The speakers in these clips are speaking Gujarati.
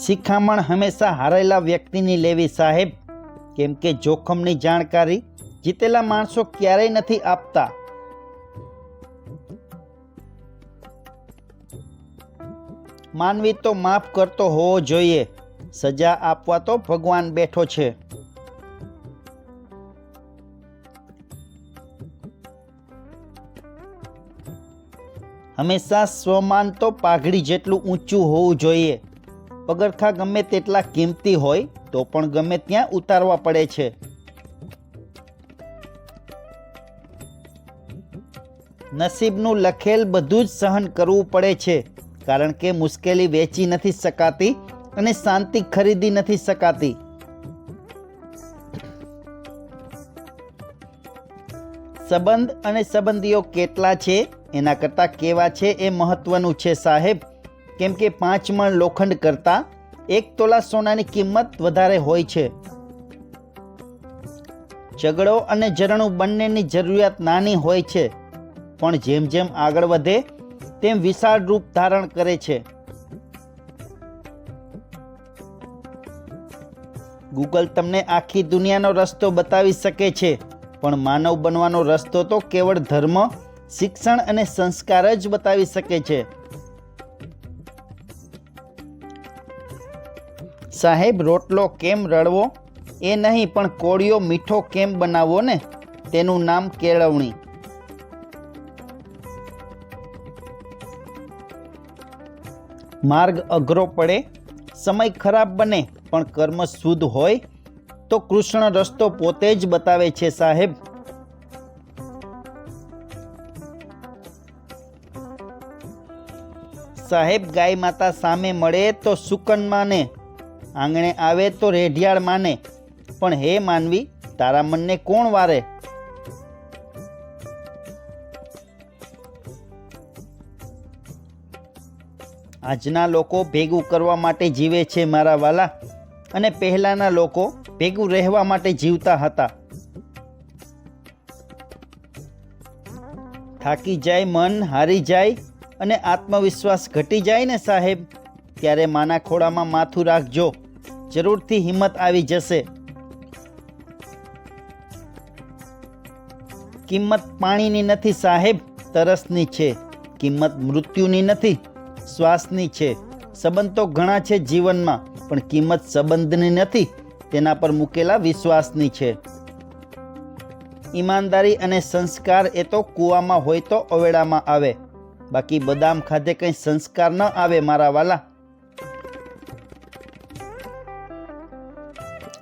શિખામણ હંમેશા હારેલા વ્યક્તિની લેવી સાહેબ, કેમ કે જોખમની જાણકારી જીતેલા માણસો ક્યારેય નથી આપતા. માનવી તો માફ કરતો હોવો જોઈએ, સજા આપવા તો ભગવાન બેઠો છે. હંમેશા સ્વમાન તો પાઘડી જેટલું ઊંચું હોવું જોઈએ. પગરખાં ગમે તેટલા કિંમતી હોય તો પણ ગમે ત્યાં ઉતારવા પડે છે. નસીબનું લખેલ બધું જ સહન કરવું પડે છે, કારણ કે મુશ્કેલી વેચી નથી શકાતી અને શાંતિ ખરીદી નથી શકાતી. સંબંધ અને સંબંધીઓ કેટલા છે એના કરતાં કેવા છે એ મહત્વનું છે સાહેબ, કેમ કે 5 મણ લોખંડ કરતાં 1 તોલા સોનાની કિંમત વધારે હોય છે. ઝઘડો અને ઝરણું બંનેની જરૂરિયાત નાની હોય છે, પણ જેમ જેમ આગળ વધે તેમ વિશાળ રૂપ ધારણ કરે છે. ગૂગલ તમને આખી દુનિયાનો રસ્તો બતાવી શકે છે, પણ માનવ બનવાનો રસ્તો તો કેવળ ધર્મ, શિક્ષણ અને સંસ્કાર જ બતાવી શકે છે. સાહેબ, રોટલો કેમ રળવો એ નહીં, પણ કોળિયો મીઠો કેમ બનાવવો ને તેનું નામ કેળવણી. માર્ગ અઘરો પડે, સમય ખરાબ બને, પણ કર્મ શુદ્ધ હોય તો કૃષ્ણ રસ્તો પોતે જ બતાવે છે સાહેબ. સાહેબ, ગાય માતા સામે મળે તો સુકન માને, આંગણે આવે તો રેઢિયાળ માને, પણ હે માનવી, તારા મનને કોણ વારે? આજના લોકો ભેગું કરવા માટે જીવે છે મારા વાલા, અને પહેલાના લોકો ભેગું રહેવા માટે જીવતા હતા. થાકી જાય મન, હારી જાય અને આત્મવિશ્વાસ ઘટી જાય ને સાહેબ, ત્યારે માના ખોળામાં માથું રાખજો, જરૂરથી હિંમત આવી જશે. કિંમત પાણીની નથી સાહેબ, તરસની છે. કિંમત મૃત્યુની નથી, શ્વાસની છે. સંબંધ તો ઘણા છે જીવનમાં, પણ કિંમત સંબંધની નથી, તેના પર મૂકેલા વિશ્વાસની છે. ઈમાનદારી અને સંસ્કાર એ તો કૂવામાં હોય તો અવેડામાં આવે, બાકી બદામ ખાધે કંઈ સંસ્કાર ન આવે મારા વાલા.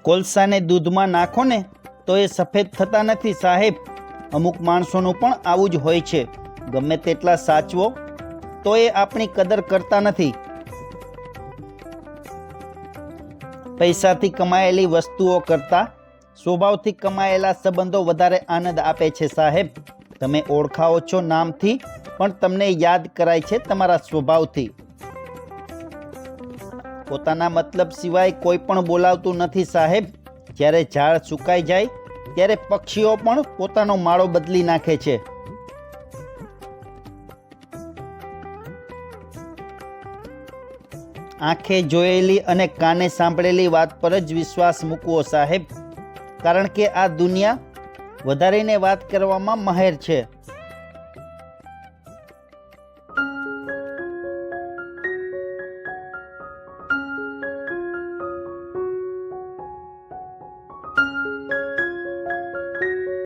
કોલસાને દૂધમાં નાખો ને તો એ સફેદ થતા નથી સાહેબ. અમુક માણસોનું પણ આવું જ હોય છે. ગમે તેટલા સાચવો તો એ આપણી કદર કરતા નથી. પૈસાથી કમાયેલી વસ્તુઓ કરતાં સ્વભાવથી કમાયેલા સંબંધો વધારે આનંદ આપે છે સાહેબ. તમે ઓળખાવો છો નામથી, પણ તમને યાદ કરાય છે તમારા સ્વભાવથી. પોતાના મતલબ સિવાય કોઈ પણ બોલાવતું નથી સાહેબ. જ્યારે ઝાડ સુકાઈ જાય ત્યારે પક્ષીઓ પણ પોતાનો માળો બદલી નાખે છે. આંખે જોયેલી અને કાને સાંભળેલી વાત પર જ વિશ્વાસ મૂકવો સાહેબ, કારણ કે આ દુનિયા વધારીને વાત કરવામાં માહેર છે.